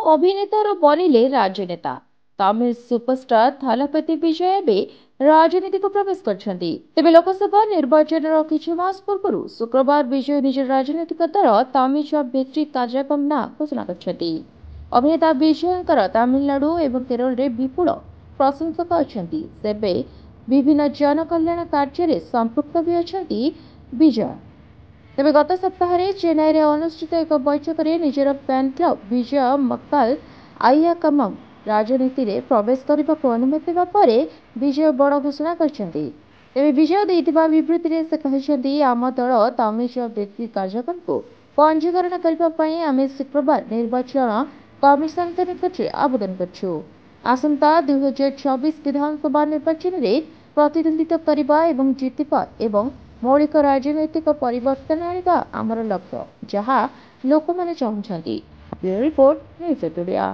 ଅଭିନେତାର ବନିଲେ ରାଜନେତା। ତାମିଲ ସୁପରଷ୍ଟାର ଥାଲାପତି ବିଜୟ ଏବେ ରାଜନୀତିକୁ ପ୍ରବେଶ କରିଛନ୍ତି। ତେବେ ଲୋକସଭା ନିର୍ବାଚନର କିଛି ମାସ ପୂର୍ବରୁ ଶୁକ୍ରବାର ବିଜୟ ନିଜ ରାଜନୈତିକ ଦଳ ତାମିଜ ଭିତ୍ତି କାର୍ଯ୍ୟକ୍ରମ ନାଁ ଘୋଷଣା କରିଛନ୍ତି। ଅଭିନେତା ବିଜୟଙ୍କର ତାମିଲନାଡୁ ଏବଂ କେରଳରେ ବିପୁଳ ପ୍ରଶଂସକ ଅଛନ୍ତି। ତେବେ ବିଭିନ୍ନ ଜନକଲ୍ୟାଣ କାର୍ଯ୍ୟରେ ସମ୍ପୃକ୍ତ ବି ଅଛନ୍ତି ବିଜୟ। ତେବେ ଗତ ସପ୍ତାହରେ ଚେନ୍ନାଇରେ ଅନୁଷ୍ଠିତ ଏକ ବୈଠକରେ ନିଜର ଫ୍ୟାନ୍ କ୍ଲବ ବିଜୟ ମକ୍କାଲ ଆୟ୍ୟାକମ୍ମମ ରାଜନୀତିରେ ପ୍ରବେଶ କରିବାକୁ ଅନୁମତି ଦେବା ପରେ ବିଜୟ ବଡ଼ ଘୋଷଣା କରିଛନ୍ତି। ତେବେ ବିଜୟ ଦେଇଥିବା ବିବୃତିରେ ସେ କହିଛନ୍ତି, ଆମ ଦଳ ତାମିଜ ବ୍ୟକ୍ତି କାର୍ଯ୍ୟକ୍ରମକୁ ପଞ୍ଜୀକରଣ କରିବା ପାଇଁ ଆମେ ଶୁକ୍ରବାର ନିର୍ବାଚନ କମିଶନଙ୍କ ନିକଟରେ ଆବେଦନ କରିଛୁ। ଆସନ୍ତା 2024 ବିଧାନସଭା ନିର୍ବାଚନରେ ପ୍ରତିଦ୍ୱନ୍ଦ୍ୱିତା କରିବା ଏବଂ ଜିତିବା ଏବଂ ମୌଳିକ ରାଜନୈତିକ ପରିବର୍ତ୍ତନ ଆଣିବା ଆମର ଲକ୍ଷ୍ୟ, ଯାହା ଲୋକମାନେ ଚାହୁଁଛନ୍ତି। Bureau report, news of India.